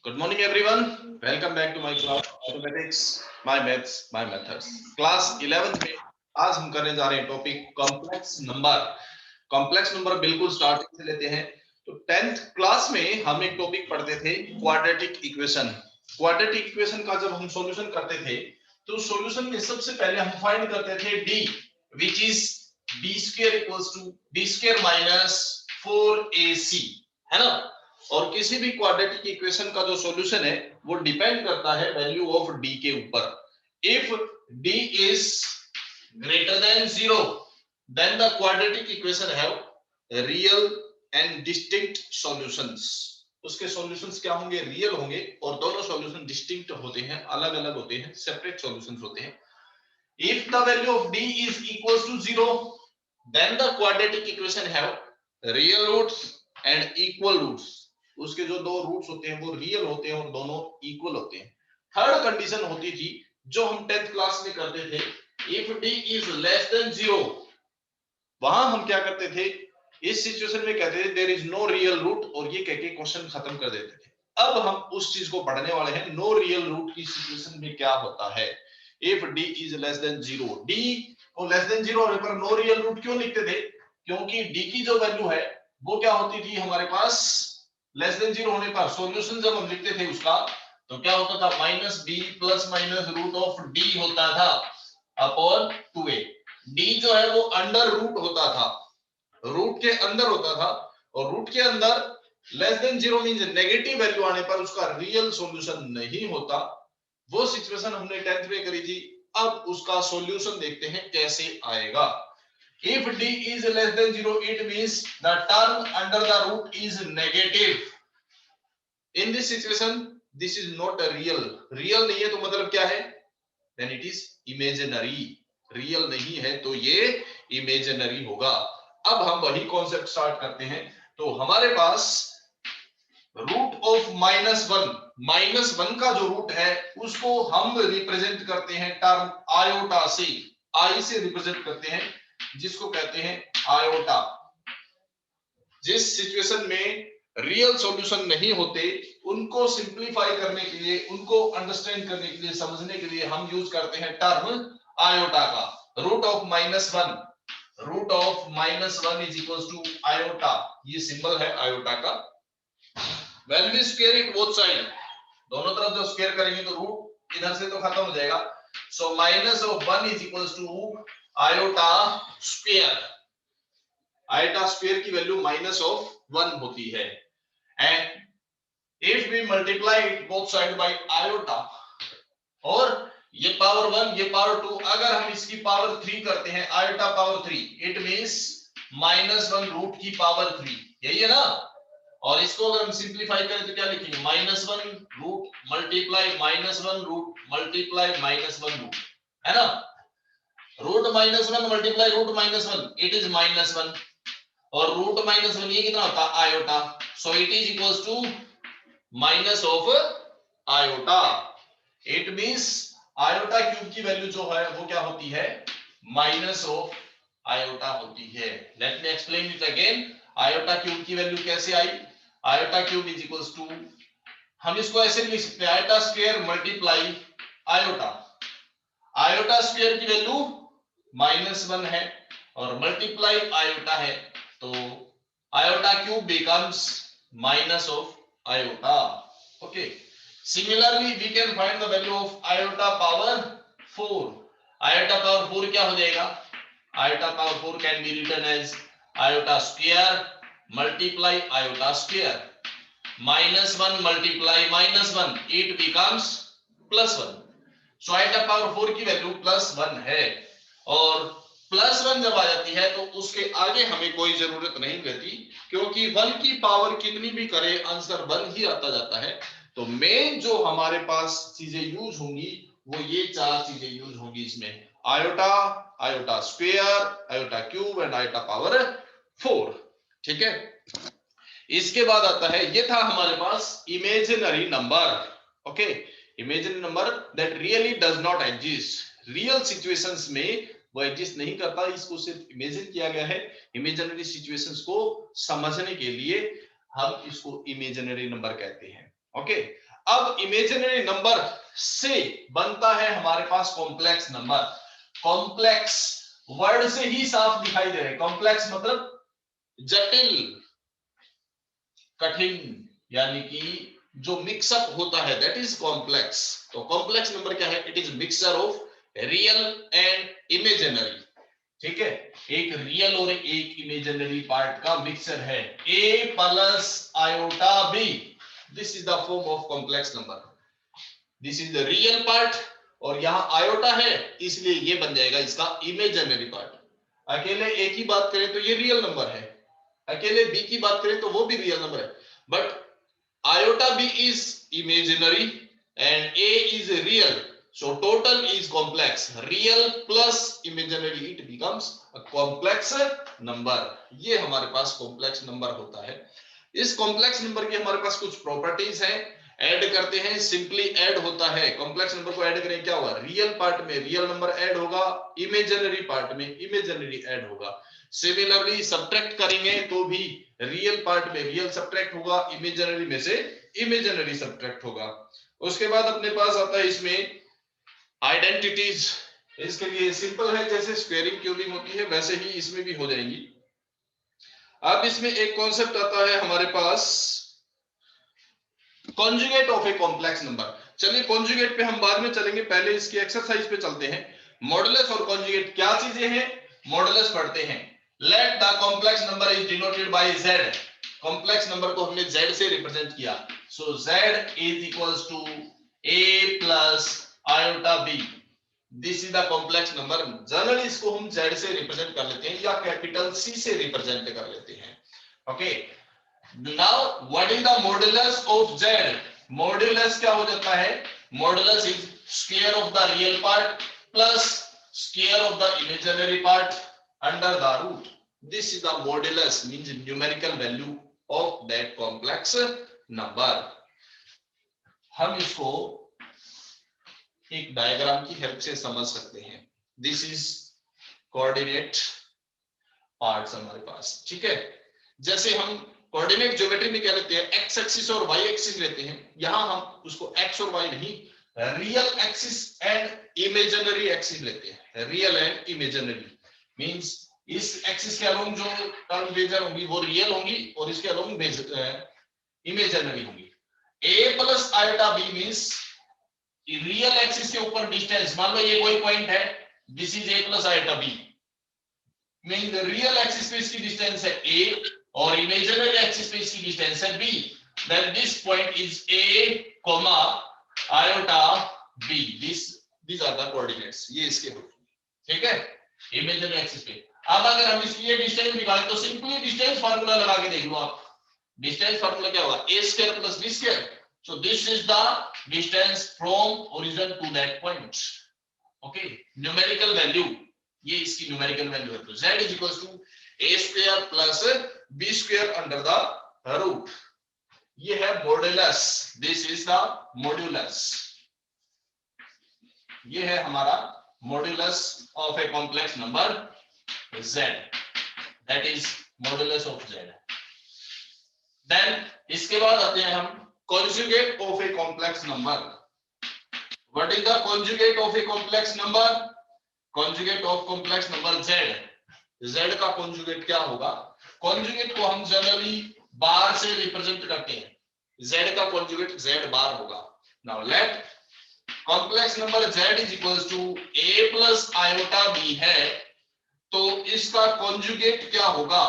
Good morning, everyone. Welcome back to my class Mathematics, my maths, my methods. Class 11th में आज हम करने जा रहे हैं topic complex number. Complex number बिल्कुल स्टार्टिंग से लेते हैं। तो 10th क्लास में हम एक टॉपिक पढ़ते थे क्वाड्रेटिक इक्वेशन। क्वाड्रेटिक इक्वेशन का जब हम सॉल्यूशन करते थे तो सॉल्यूशन में सबसे पहले हम फाइंड करते थे d, which is b square equals to b square minus 4ac, है ना। और किसी भी क्वाड्रेटिक इक्वेशन का जो सॉल्यूशन है वो डिपेंड करता है वैल्यू ऑफ d के ऊपर। If d is greater than 0 then the quadratic equation have real and distinct solutions. उसके सॉल्यूशंस क्या होंगे? रियल होंगे और दोनों सॉल्यूशन डिस्टिंक्ट होते हैं, अलग अलग होते हैं, सेपरेट सॉल्यूशंस होते हैं। If the value of d is equals to 0 then the quadratic equation have real roots and equal roots. उसके जो दो रूट्स होते हैं वो रियल होते हैं और दोनों इक्वल होते हैं। थर्ड कंडीशन होती थी जो हम 10th क्लास में करते थे, if d is less than 0, वहां हम क्या करते थे? इस सिचुएशन में कहते थे there is no real root और ये कह के क्वेश्चन खत्म कर देते थे। अब हम उस चीज को पढ़ने वाले हैं, नो रियल रूट की सिचुएशन में क्या होता है। If d is less than 0, d को लेस देन 0 होने पर नो रियल रूट क्यों लिखते थे? क्योंकि d की जो वैल्यू है वो क्या होती थी हमारे पास लेस देन 0 होने पर। सॉल्यूशन जब हम लिखते थे उसका तो क्या होता था? Minus B plus minus root of D होता था अपॉन 2a। डी जो है वो अंडर रूट होता था, रूट के अंदर होता था, और रूट के अंदर less than 0 means negative value आने पर उसका रियल सॉल्यूशन नहीं होता। वो सिचुएशन हमने 10th में करी थी। अब उसका सॉल्यूशन देखते हैं कैसे आएगा। If d is less than 0, it means the term under the root is negative. In this situation, this is not a real. Real नहीं है तो मतलब क्या है? Then it is imaginary. Real नहीं है तो ये imaginary होगा। अब हम वही कॉन्सेप्ट स्टार्ट करते हैं। तो हमारे पास रूट ऑफ -1 का जो रूट है उसको हम रिप्रेजेंट करते हैं टर्म आयोटा से, आई से रिप्रेजेंट करते हैं, जिसको कहते हैं आयोटा। जिस सिचुएशन में रियल सॉल्यूशन नहीं होते उनको सिंपलीफाई करने के लिए, उनको अंडरस्टैंड करने के लिए, समझने के लिए हम यूज करते हैं टर्म आयोटा का। Root of -1 is equals to iota, ये सिंबल है आयोटा का। When we square it both side, दोनों तरफ जो स्क्वायर करेंगे तो रूट इधर से तो खत्म हो जाएगा। So -1 is equals to iota square. Iota square की वैल्यू -1 होती है। And if we multiply it both side by iota, और ये पावर 1 ये पावर 2, अगर हम इसकी पावर 3 करते हैं iota power 3, it means -1 root की पावर 3, यही है ना। और इसको अगर हम सिंपलीफाई करें तो क्या लिखेंगे? -1 root multiply -1 root multiply -1 root, है ना। Root -1 multiply root -1, it is -1, और रूट -1 ये कितना होता है? Iota. So it is equals to minus of iota. It means iota cube की वैल्यू जो है वो क्या होती है? माइनस ऑफ आयोटा होती है। Let me explain it again. Iota cube की वैल्यू कैसे आई? Iota cube is equals to, हम इसको ऐसे लिख सकते हैं, iota square multiply iota. Iota square की वैल्यू -1 है और मल्टीप्लाई आयोटा है, तो iota cube becomes minus of iota. Okay, similarly we can find the value of iota power 4। Iota power 4 क्या हो जाएगा? Iota power 4 can be written as iota square multiply iota square. -1 multiply -1, it becomes +1। So iota power 4 की value +1 है, और +1 जब आ जाती है तो उसके आगे हमें कोई जरूरत नहीं रहती, क्योंकि 1 की पावर कितनी भी करे आंसर 1 ही आता जाता है। तो मेन जो हमारे पास चीजें यूज होंगी वो ये 4 चीजें यूज होंगी इसमें, iota, iota square, iota cube and iota power 4। ठीक है। इसके बाद आता है, ये था हमारे पास imaginary number. Okay, imaginary number that really does not exist. Real situations में वो एग्जिस्ट नहीं करता, इसको सिर्फ इमेजिन किया गया है। इमेजिनरी सिचुएशंस को समझने के लिए हम इसको इमेजिनरी नंबर कहते हैं। ओके, अब इमेजिनरी नंबर से बनता है हमारे पास कॉम्प्लेक्स नंबर। कॉम्प्लेक्स वर्ड से ही साफ दिखाई दे रहे हैं, कॉम्प्लेक्स मतलब जटिल, कठिन, यानी कि जो मिक्सअप होता है, दैट इज कॉम्प्लेक्स। तो कॉम्प्लेक्स नंबर क्या है? It is mixture of real and imaginary. ठीक है, एक रियल और एक इमेजिनरी पार्ट का मिक्सचर है, a plus iota b। This is the form of complex number. This is the real part और यहां आयोटा है, इसलिए ये बन जाएगा इसका इमेजिनरी पार्ट। अकेले a की बात करें तो ये रियल नंबर है, अकेले b की बात करें तो वो भी रियल नंबर है, but iota b is imaginary and a is real, so total is complex, real plus imaginary, it becomes a complex number। ये हमारे पास कॉम्प्लेक्स नंबर होता है। इस कॉम्प्लेक्स नंबर की हमारे पास कुछ प्रॉपर्टीज हैं, ऐड करते हैं, सिंपली ऐड होता है। कॉम्प्लेक्स नंबर को ऐड करें, क्या होगा? रियल पार्ट में रियल नंबर ऐड होगा, इमेजिनरी पार्ट में इमेजिनरी ऐड होगा। सिमिलरली सब्ट्रैक्ट करेंगे तो भी रियल पार्ट में रियल सब्ट्रैक्ट होगा, इमेजिनरी में से इमेजिनरी सब्ट्रैक्ट होगा। उसके बाद अपने पास आता है इसमें आइडेंटिटीज। इसके लिए सिंपल है, जैसे स्क्वेयरिंग क्यूबिंग होती है वैसे ही इसमें भी हो जाएंगी। अब इसमें एक कॉन्सेप्ट आता है हमारे पास conjugate of a complex number. चलिए कॉन्जुगेट पे हम बाद में चलेंगे, पहले इसकी एक्सरसाइज पे चलते हैं। मॉडुलस और कॉन्जुगेट क्या चीजें हैं? मॉडुलस पढ़ते हैं। Let the complex number is denoted by z। Complex number को हमने z से रिप्रेजेंट किया, so z is equals to a plus iota b। This is the complex number. Generally इसको हम z से रिप्रेजेंट कर लेते हैं या कैपिटल C से रिप्रेजेंट कर लेते हैं। Okay, now what is the modulus of z? Modulus क्या हो जाता है? Modulus is square of the real part plus square of the imaginary part under the root. This is the modulus, means numerical value of that complex number। हम इसको एक diagram की help से समझ सकते हैं। दिस इज कोऑर्डिनेट पार्ट्स हमारे पास, ठीक है। जैसे हम कोऑर्डिनेट ज्योमेट्री में क्या लेते हैं? एक्स एक्सिस और वाई एक्सिस लेते हैं। यहां हम उसको एक्स और वाई नहीं, real axis and imaginary axis लेते हैं। रियल एंड इमेजिनरी मींस इस एक्सिस के अलोंग जो टर्म मेजर होंगी वो रियल होंगी और इसके अलोंग इमेजिनरी होंगी। a plus iota b means real axis के ऊपर डिस्टेंस, मान लो ये कोई पॉइंट है, this is a plus iota b, means real axis पे इसकी डिस्टेंस है a और इमेजिनरी एक्सिस पे इसकी डिस्टेंस है b, then this point is a comma iota b। This are the coordinates, ये इसके होंगे, ठीक है, इमेजिनरी एक्सिस पे। अब अगर हम इसकी ये डिस्टेंस निकालें तो सिंपली डिस्टेंस फार्मूला लगा के देख लो आप। डिस्टेंस फार्मूला क्या होगा? a square plus b square. So this is the distance from origin to that point. Okay, numerical value, ये इसकी न्यूमेरिकल वैल्यू है। तो z is equals to a square plus b square under the root. ये है modulus, this is the modulus. ये है हमारा modulus of a complex number z, that is modulus of z। then इसके बाद आते हैं हम conjugate of a complex number। what is the conjugate of a complex number? conjugate of complex number z। z का conjugate क्या होगा? conjugate को हम जनरली बार से रिप्रेजेंट करते हैं, z का conjugate z बार होगा। now let complex number z is equals to a plus iota b है, तो इसका कॉन्जुगेट क्या होगा?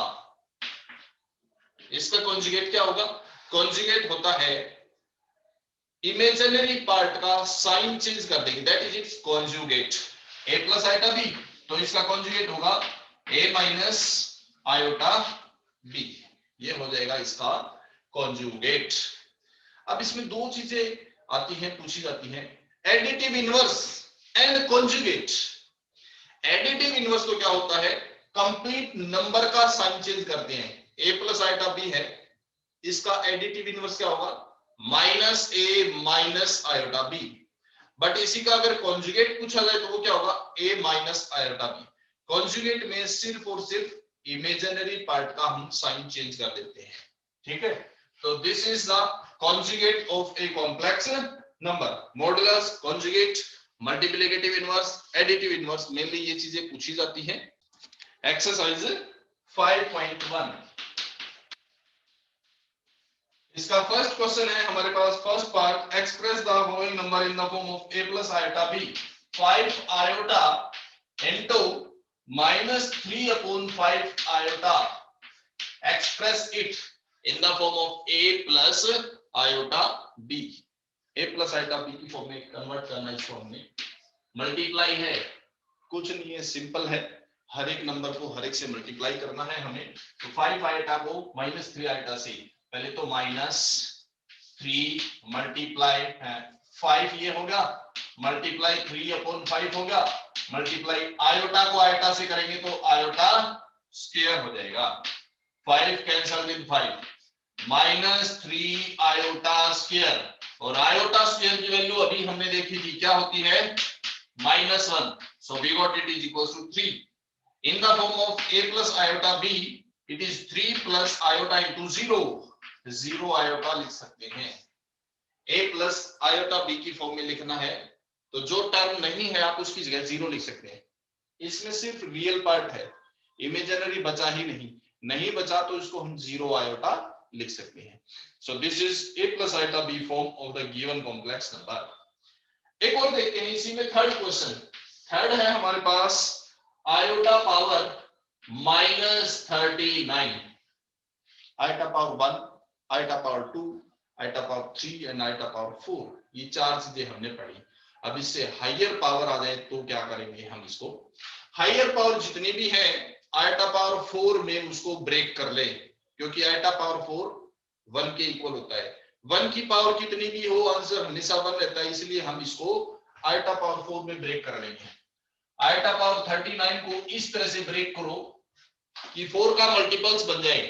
इसका कॉन्जुगेट क्या होगा? कॉन्जुगेट होता है इमेजिनरी पार्ट का साइन चेंज कर देंगे, that is it's conjugate. a plus iota b, तो इसका कॉन्जुगेट होगा a माइनस आयोटा b, ये हो जाएगा इसका कॉन्जुगेट। अब इसमें दो चीजें आती हैं, पूछी जाती हैं, additive inverse and conjugate. Additive inverse तो क्या होता है? कंप्लीट नंबर का साइन चेंज करते हैं। a प्लस आयोटा b है, इसका एडिटिव इनवर्स क्या होगा? Minus a minus iota b। But इसी का अगर कॉन्जुगेट पूछा जाए तो वो क्या होगा? a minus iota b। Conjugate में सिर्फ और सिर्फ इमेजिनरी पार्ट का हम साइन चेंज कर देते हैं, ठीक है। तो this is the conjugate of a complex number, modulus, conjugate, multiplicative inverse, additive inverse, mainly ये चीजें पूछी जाती हैं। एक्सरसाइज 5.1, इसका फर्स्ट क्वेश्चन है हमारे पास। First part, express the following number in the form of a plus iota b, 5 iota into minus 3 upon 5 iota, express it in the form of a plus iota b, a plus iota b की form में convert करना है इसको हमने। Multiply है, कुछ नहीं है, सिंपल है, हर एक नंबर को हर एक से मल्टीप्लाई करना है हमें। तो 5 आइटा को माइनस 3 आइटा से, पहले तो माइनस 3 मल्टीप्लाई 5 ये होगा, मल्टीप्लाई 3 अपॉन 5 होगा, मल्टीप्लाई आयोटा को आयोटा से करेंगे तो आयोटा स्क्वायर हो जाएगा, 5 cancel with 5, minus 3 iota square, और आयोटा स्क्वायर की वैल्यू अभी हमने देखी थी क्या होती है, -1, so we got it is equals to 3 in the form of a plus iota b, it is 3 plus iota into 0, 0 iota लिख सकते हैं। a plus iota b की फॉर्म में लिखना है तो जो टर्म नहीं है आप उसकी जगह 0 लिख सकते हैं। इसमें सिर्फ रियल पार्ट है, इमेजिनरी बचा ही नहीं बचा तो इसको हम 0 आयोटा लिख सकते हैं। सो this is a plus iota b form of the given complex number. एक और देखते हैं इसी में थर्ड क्वेश्चन। थर्ड है हमारे पास iota power -39, iota power 1, iota power 2, iota power 3 and iota power 4, ये चार चीजें हमने पढ़ी। अब इससे हायर पावर आ जाए तो क्या करेंगे हम, इसको हायर पावर जितनी भी है आयोटा पावर 4 में उसको ब्रेक कर ले, क्योंकि आयोटा पावर 4 1 के इक्वल होता है। 1 की पावर कितनी भी हो आंसर हमेशा 1 रहता है, इसलिए हम इसको आयोटा पावर 4 में ब्रेक कर लेंगे। आयोटा पावर 39 को इस तरह से ब्रेक करो कि 4 का मल्टीपल्स बन जाए,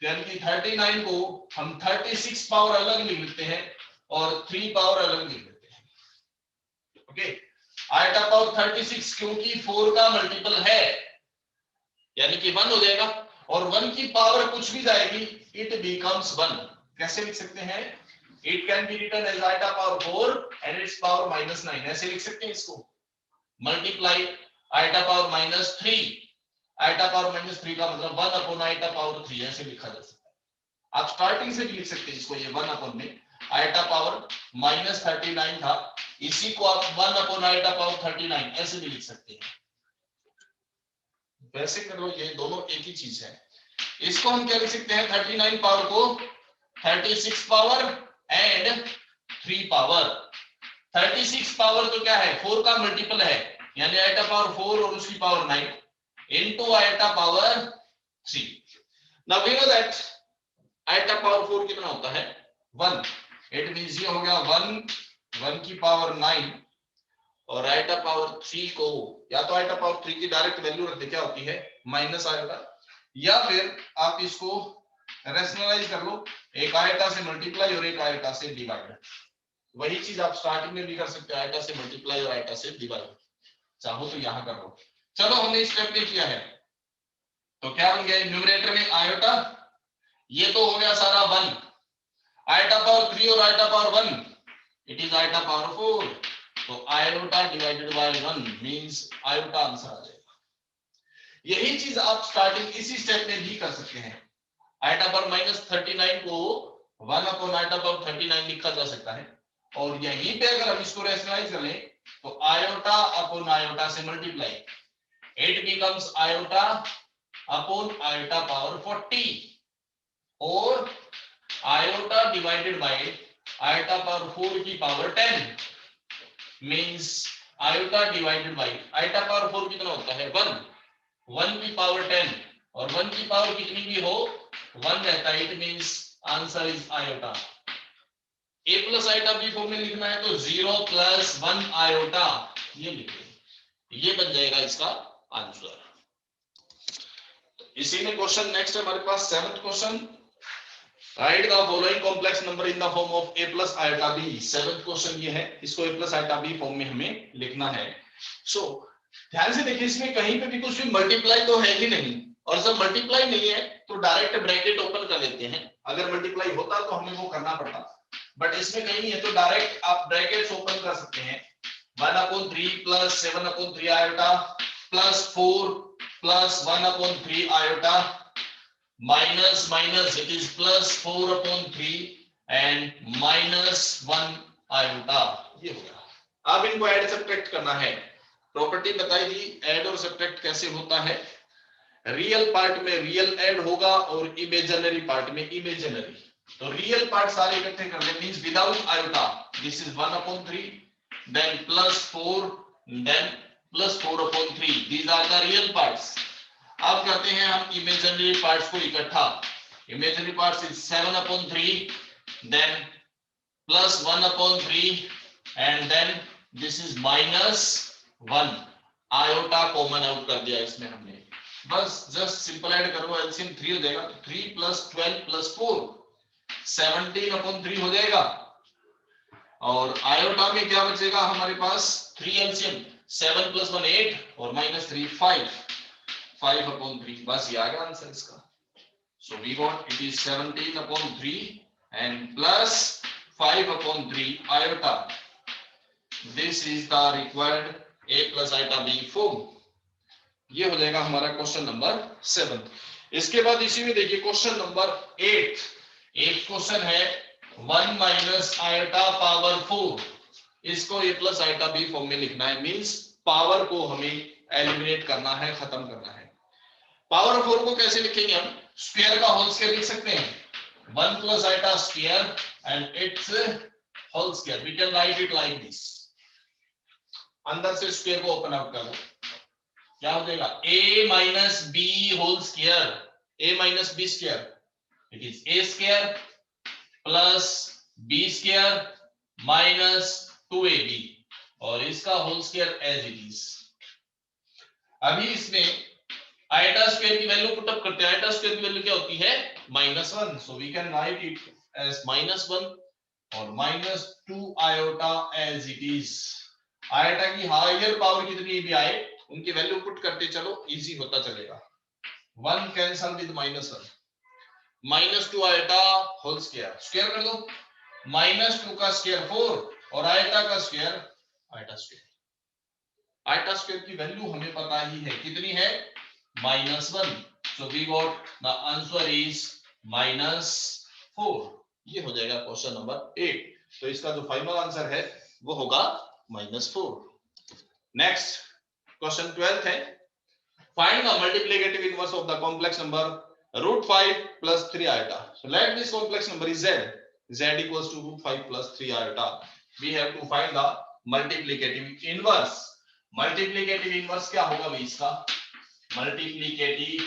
यानी कि 39 को हम 36 पावर अलग लिख लेते हैं और 3 पावर अलग लिख लेते हैं। ओके, आयोटा पावर 36 क्योंकि 4 का मल्टीपल है यानी कि 1 हो जाएगा, और 1 की पावर कुछ भी जाएगी इट बिकम्स 1। कैसे लिख सकते हैं, it can be written as iota power 4 and it's power -9, ऐसे लिख सकते हैं इसको। Multiply iota power -3, iota power -3 का मतलब 1 अपॉन आयोटा पावर 3, ऐसे लिखा जा सकता है। आप स्टार्टिंग से भी लिख सकते हैं इसको, ये 1 अपॉन में आयोटा पावर -39 था, इसी को आप 1 अपॉन आयोटा पावर 39 ऐसे भी लिख सकते हैं। वैसे कर लो, ये दोनों एक ही चीज है। इसको हम क्या लिख सकते हैं, 39 पावर को 36 पावर एंड 3 पावर। 36 पावर तो क्या है, 4 का मल्टीपल है, यानी आयोटा पावर 4 और उसकी power 9 into iota power 3। Now we know that iota power 4 कितना होता है, 1। इट मींस ये हो गया 1 की पावर 9, और आयोटा पावर 3 को या तो आयोटा पावर 3 की डायरेक्ट वैल्यू रख दे, क्या होती है माइनस आयोटा, या फिर आप इसको रैशनलाइज कर लो, एक आयोटा से मल्टीप्लाई और एक आयोटा से डिवाइड। वही चीज आप स्टार्टिंग में भी कर सकते हो, आयोटा से मल्टीप्लाई और आयोटा से डिवाइड, चाहो तो यहां कर लो। चलो हमने स्टेप में किया है तो क्या बन गया, न्यूमरेटर में आयोटा, ये तो हो गया सारा 1, आयोटा पावर 3 और iota power 1 it is iota power 4, तो iota divided by 1 means iota answer आ जाएगा। यही चीज आप स्टार्टिंग इसी स्टेप में भी कर सकते हैं। आयोटा पावर -39 को 1 अपॉन आयोटा पावर 39 लिखा जा सकता है, और यहीं पे अगर हम इसको रैशनलाइज कर लें तो आयोटा अपॉन आयोटा से multiply, it becomes iota upon iota power 40, और iota divided bye iota power 4 की power 10 means iota divided bye iota power 4 कितना होता है 1 की पावर 10, और 1 की पावर कितनी भी हो 1 रहता है, it means answer is iota. a plus iota b form में लिखना है तो 0 + 1 आयोटा, ये लिखिए, ये बन जाएगा इसका आंसर। इसी में क्वेश्चन नेक्स्ट है हमारे पास 7th question, right the following complex number in the form of a plus iota b। 7th question ये है, इसको a plus iota b form में हमें लिखना है। सो ध्यान से देखिए, इसमें कहीं पे भी कुछ भी मल्टीप्लाई तो है ही नहीं, और जब मल्टीप्लाई नहीं है तो डायरेक्ट ब्रैकेट ओपन कर लेते हैं, अगर मल्टीप्लाई होता तो हमें वो करना पड़ता, बट इसमें कहीं नहीं है तो डायरेक्ट आप ब्रैकेट्स ओपन कर सकते हैं 1/3 plus 7/3 iota plus 4 plus 1/3 iota minus minus it is plus 4/3 and minus 1 iota. ये हो गया। अब इनको ऐड सब्ट्रैक्ट करना है। प्रॉपर्टी बताई थी ऐड और सब्ट्रैक्ट कैसे होता है। रियल पार्ट में रियल ऐड होगा और इमेजिनरी पार्ट में इमेजिनरी। तो रियल पार्ट सारे इकट्ठे कर ले means without iota this is 1/3 then plus 4 then plus 4/3 these are the real parts. अब करते हैं हम इमेजिनरी पार्ट्स को इकट्ठा। Imaginary parts is 7/3 then plus 1/3 and then this is -1 iota common out कर दिया इसमें हमने। बस जस्ट सिंपल ऐड करो एलसीएम 3 हो जाएगा 3 प्लस 12 प्लस 4 17/3 हो जाएगा और आयोटा में क्या बचेगा हमारे पास 3 एलसीएम 7 प्लस 1 8 और -3 5/3 बस ये आ गया आंसर इसका। So we got it is 17/3 and plus 5/3 iota. This is the required a plus iota b form. ये हो जाएगा हमारा क्वेश्चन नंबर 7। इसके बाद इसी में देखिए क्वेश्चन नंबर 8। एक क्वेश्चन है 1 माइनस आयोटा पावर 4। इसको a plus iota b form में लिखना है मींस पावर को हमें एलिमिनेट करना है, खत्म करना है। पावर 4 को कैसे लिखेंगे हम? स्क्वायर का होल स्क्वायर लिख सकते हैं 1 plus iota square and it's whole square. We can write it like this. अंदर से स्क्वायर को ओपन आउट कर दो क्या हो जाएगा a minus b whole square a minus b square it is a square plus b square minus 2ab और इसका whole square as it is. अभी इसमें आयोटा स्क्वायर की वैल्यू पुट अप करते हैं। आयोटा स्क्वायर की वैल्यू क्या होती है -1 so we can write it as -1 और -2 आयोटा एज इट इज। आयोटा की हायर पावर कितनी भी आए उनकी वैल्यू पुट करते चलो इजी होता चलेगा। 1 cancel with -1 -2 iota whole square square कर दो -2 का स्क्वायर 4 और आयोटा का square iota square. Iota square की वैल्यू हमें पता ही है कितनी है -1 so we got the answer is -4। ये हो जाएगा क्वेश्चन नंबर 8। तो इसका जो फाइनल आंसर है वो होगा -4। नेक्स्ट क्वेश्चन 12 है find the multiplicative inverse of the complex number √5 plus 3 iota. So let this complex number is z equals to √5 plus 3 iota. We have to find the multiplicative inverse. Multiplicative inverse क्या होगा भाई इसका? Multiplicative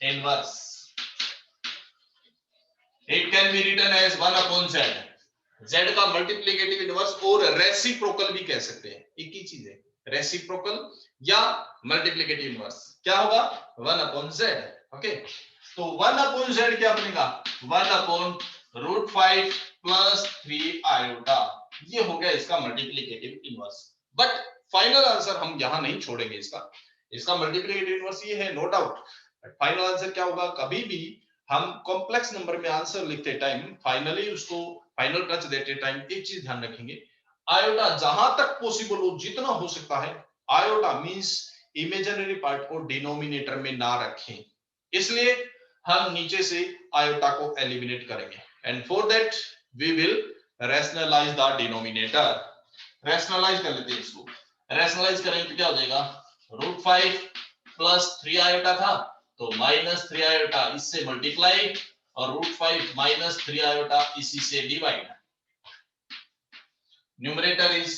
inverse it can be written as 1/z. z का multiplicative inverse और reciprocal भी कह सकते हैं, एक ही चीज है रेसिप्रोकल या मल्टीप्लिकेटिव इनवर्स। क्या होगा 1/z। ओके तो 1/z क्या बनेगा 1/√5 plus 3 आयोटा। ये हो गया इसका multiplicative inverse. But final answer हम यहां नहीं छोड़ेंगे इसका मल्टीप्लिकेटिव इनवर्स ये है नो डाउट। फाइनल आंसर क्या होगा कभी भी हम कॉम्प्लेक्स नंबर में आंसर लिखते टाइम फाइनली उसको फाइनल टच देते टाइम एक चीज ध्यान रखेंगे आयोटा जहां तक पॉसिबल हो जितना हो सकता है आयोटा मींस इमेजिनरी पार्ट को डिनोमिनेटर में ना रखें, इसलिए हम नीचे से आयोटा को एलिमिनेट करेंगे and for that we will rationalize the denominator. Rationalize कर लेते हैं इसको। रैशनलाइज करेंगे तो क्या हो जाएगा √5 प्लस 3 आयोटा था तो -3 आयोटा इससे मल्टीप्लाई और √5 माइनस 3 आयोटा इसी से divide. Numerator is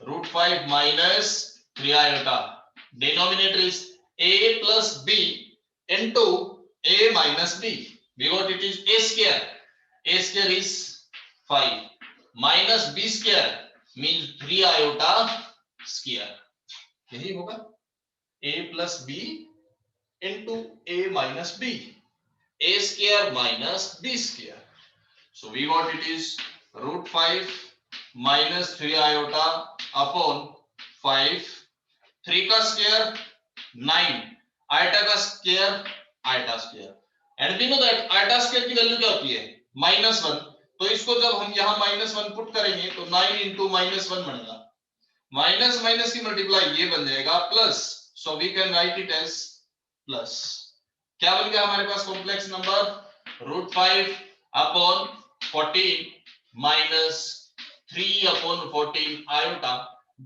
√5 minus 3 iota, denominator is a plus b into a minus b. We got it is a square. A square is 5 minus b square means 3 iota square. यही होगा a plus b into a minus b. A square minus b square. So we got it is √5 minus 3 iota upon 5. 3 का square 9. Iota का square iota square. And we know that iota square की value क्या होती है -1 तो इसको जब हम यहाँ -1 पुट करेंगे तो 9 इंटू -1 बनेगा, माइनस माइनस की मल्टीप्लाई ये बन जाएगा plus, so we can write it as plus. क्या बन गया हमारे पास complex number √5 upon 14 minus 3 upon 14 iota.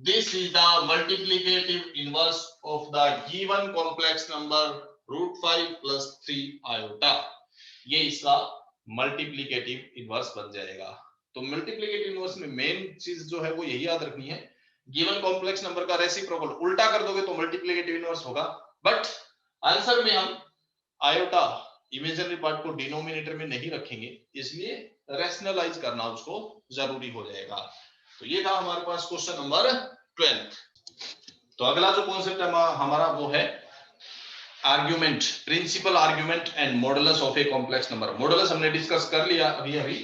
This is the multiplicative inverse of the given complex number √5 plus 3 iota. ये इसका मल्टीप्लिकेटिव इनवर्स बन जाएगा। तो मल्टीप्लिकेटिव इनवर्स में मेन चीज जो है वो यही याद रखनी है, गिवन कॉम्प्लेक्स नंबर का रेसिप्रोकल उल्टा कर दोगे तो मल्टीप्लिकेटिव इनवर्स होगा, बट आंसर में हम आयोटा इमेजिनरी पार्ट को डिनोमिनेटर में नहीं रखेंगे, इसलिए रैशनलाइज करना उसको जरूरी हो जाएगा। तो ये था हमारे पास क्वेश्चन नंबर 12। तो अगला जो कॉन्सेप्ट है हमारा वो है argument, principal argument and modulus of a complex number. Modulus हमने डिस्कस कर लिया अभी,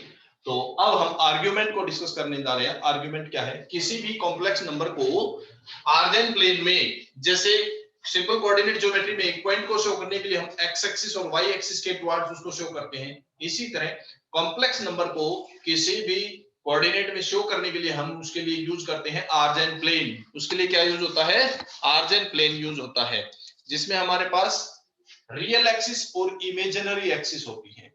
तो अब हम आर्ग्यूमेंट को डिस्कस करने जा रहे हैं। आर्ग्यूमेंट क्या है? किसी भी कॉम्प्लेक्स नंबर को आर्जेन प्लेन में, जैसे सिंपल कोऑर्डिनेट ज्योमेट्री में एक पॉइंट को शो करने के लिए हम एक्स एक्सिस और वाई एक्सिस के टुवर्ड्स उसको शो करते हैं, इसी तरह कॉम्प्लेक्स नंबर को किसी भी कोऑर्डिनेट में शो करने के लिए हम उसके लिए यूज करते हैं आर्जेन प्लेन। उसके लिए क्या यूज होता है? आर्जेन प्लेन यूज होता है, जिसमें हमारे पास रियल एक्सिस और इमेजिनरी एक्सिस होती है।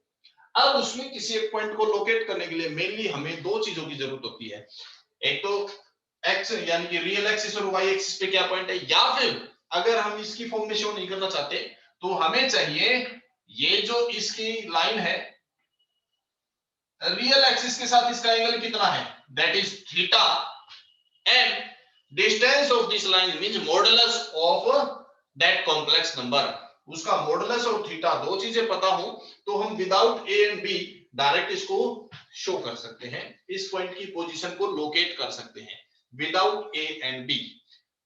अब उसमें किसी एक पॉइंट को लोकेट करने के लिए मेनली हमें दो चीजों की जरूरत होती है, एक तो एक्स यानी कि रियल एक्सिस और वाई एक्सिस पे क्या पॉइंट है, या फिर अगर हम इसकी फॉर्म में शो नहीं करना चाहते तो हमें चाहिए ये जो इसकी लाइन है रियल एक्सिस के साथ इसका एंगल कितना है, that is theta, and distance of this line means modulus of that complex number. उसका मॉडुलस और थीटा दो चीजें पता हो तो हम without a and b direct इसको शो कर सकते हैं, इस पॉइंट की पोजीशन को लोकेट कर सकते हैं विदाउट ए एंड बी।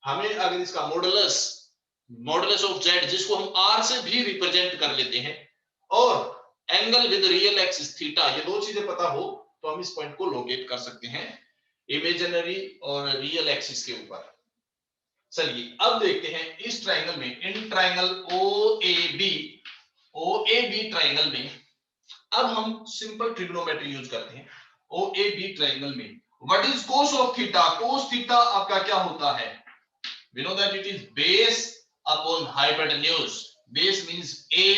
हमें अगर इसका मॉडुलस ऑफ जेड, जिसको हम आर से भी रिप्रेजेंट कर लेते हैं, और angle with real axis theta, ये दो चीजें पता हो तो हम इस पॉइंट को लोकेट कर सकते हैं इमेजिनरी और रियल एक्सिस के ऊपर। चलिए अब देखते हैं इस ट्रायंगल में, इन ट्रायंगल OAB ट्रायंगल में अब हम सिंपल ट्रिग्नोमेट्री यूज करते हैं। OAB ट्रायंगल में what is cos of theta? Cos theta आपका क्या होता है? We know that it is base upon hypotenuse. Base means A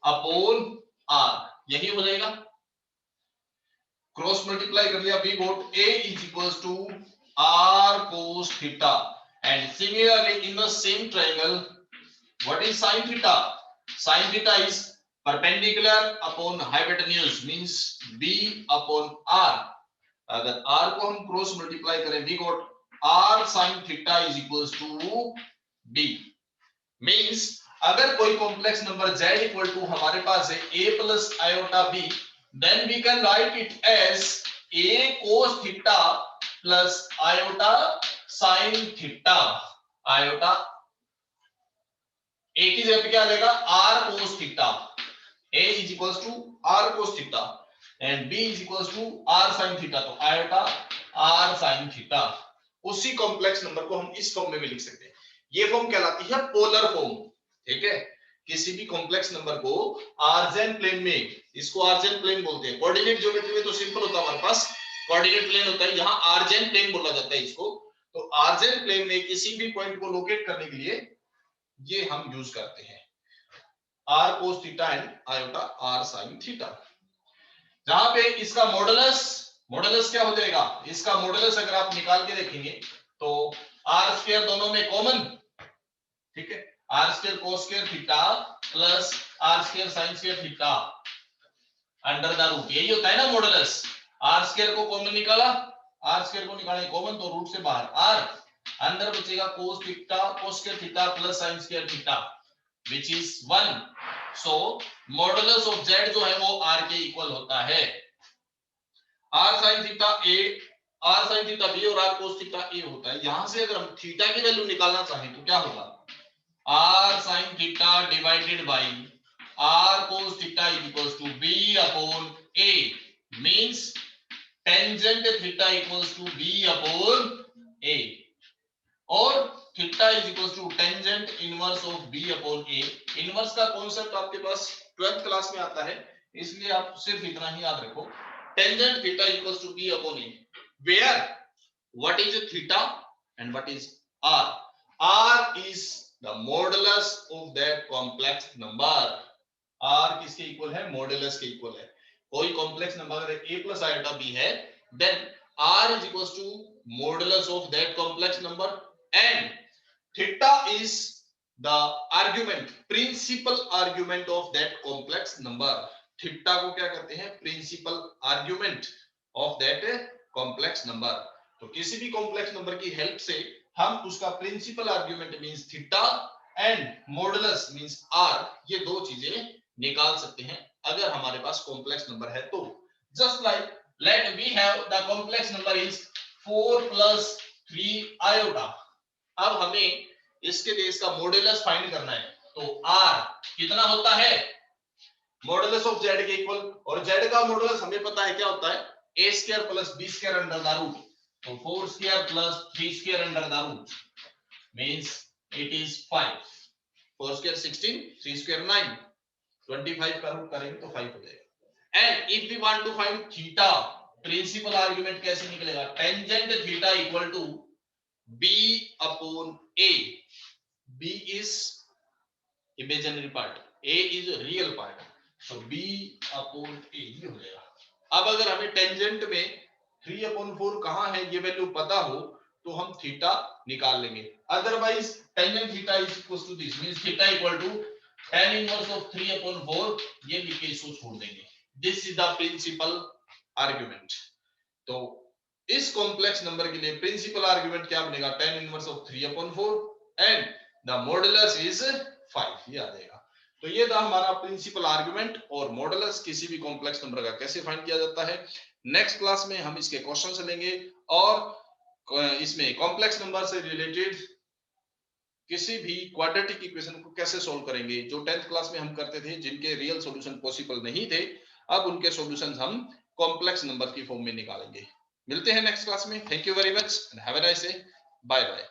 upon R, यही हो जाएगा। क्रॉस मल्टीप्लाई कर लिया, we got A is equals to R cos theta, and similarly in the same triangle what is sin theta? Sin theta is perpendicular upon hypotenuse means B upon R। अगर R को हम cross multiply करें we got R sin theta is equals to B। Means अगर कोई complex number Z equal to हमारे पास है A plus iota B, then we can write it as A cos theta plus iota sine theta. Iota A की जगह पे क्या लेगा? R cos theta. A is equals to R cos theta and B is equals to R sine theta, तो iota R sine theta. उसी complex number को हम इस फॉर्म में भी लिख सकते हैं, ये फॉर्म कहलाती है पोलर फॉर्म। ठीक है, किसी भी कॉम्प्लेक्स नंबर को आर्जेन प्लेन में, इसको आर्जेन प्लेन बोलते हैं। कोऑर्डिनेट ज्योमेट्री में तो सिंपल होता है, हमारे पास कोऑर्डिनेट प्लेन होता है, यहाँ आर्जेन प्लेन बोला जाता है इसको। तो आर्जेन प्लेन में किसी भी पॉइंट को लोकेट करने के लिए ये हम यूज करते हैं R cos theta and iota R sine theta. जहां पे इसका मॉडुलस क्या हो जाएगा? इसका मॉडुलस अगर आप निकाल के देखेंगे तो आर स्क्वायर दोनों में कॉमन, ठीक है, R square cos square theta plus R square sine square theta under the root, यही होता है ना मॉडुलस। आर स्क्वायर को कॉमन निकाला, आर स्क्वायर को निकाले कॉमन तो रूट से बाहर आर, अंदर बचेगा cos theta cos square theta plus sign square theta which is 1। So modulus of z जो है वो r के इक्वल होता है। r sin theta a, r sin theta b और r cos थीटा a होता है। यहां से अगर हम थीटा की वैल्यू निकालना चाहें तो क्या होगा? r sin theta divided by r cos theta is equals to b upon a, means tangent theta equals to b upon a, और theta is equals to tangent inverse of b upon a। Inverse का concept आपके पास 12th class में आता है, इसलिए आप सिर्फ इतना ही याद रखो, tangent theta equals to b upon a, where what is theta and what is r? R is the modulus of that complex number. R किसके इक्वल है? मॉडुलस के इक्वल है. कोई कॉम्प्लेक्स नंबर अगर a plus iota b है, then R is equals to modulus of that complex number, and theta is the argument, principal argument of that complex number. Theta को क्या कहते हैं? Principal argument of that complex number. तो किसी भी complex number की help से हम उसका principal argument means theta and modulus means R, ये दो चीजें निकाल सकते हैं अगर हमारे पास कॉम्प्लेक्स नंबर है तो. Just like let we have the complex number is 4 plus 3 iota. अब हमें इसके लिए इसका मॉडुलस फाइंड करना है. तो r कितना होता है? मॉडुलस ऑफ z के इक्वल, और z का मॉडुलस हमें पता है क्या होता है? a square plus b square under the root. तो 4 square plus 3 square under the root means it is 5. 4 square 16, 3 square 9, 25 का रूट करेंगे तो 5 हो जाएगा. And if we want to find theta, principal argument कैसे निकलेगा? Tangent theta equal to b upon a. b is imaginary part, a is real part, so b upon a ये हो जाएगा. अब अगर हमें टेंजेंट में 3 upon 4 कहां है ये वैल्यू पता हो तो हम थीटा निकाल लेंगे. Otherwise tangent theta is equal to this means theta equal to tan inverse of 3 upon 4, ये लिख के इसको छोड़ देंगे. This is the principal argument. तो इस कॉम्प्लेक्स नंबर के लिए प्रिंसिपल आर्गुमेंट क्या बनेगा? tan inverse of 3 upon 4 and the modulus is 5. ये आ जाएगा. तो ये था हमारा प्रिंसिपल आर्गुमेंट और मॉडुलस किसी भी कॉम्प्लेक्स नंबर का कैसे फाइंड किया जाता है. नेक्स्ट क्लास में हम इसके क्वेश्चन लेंगे और इसमें कॉम्प्लेक्स नंबर से रिलेटेड किसी भी क्वाड्रेटिक इक्वेशन को कैसे सॉल्व करेंगे, जो 10th क्लास में हम करते थे जिनके रियल सॉल्यूशन पॉसिबल नहीं थे, अब उनके सॉल्यूशंस हम कॉम्प्लेक्स नंबर की फॉर्म में निकालेंगे. मिलते हैं नेक्स्ट क्लास में. Thank you very much and have a nice day. Bye bye.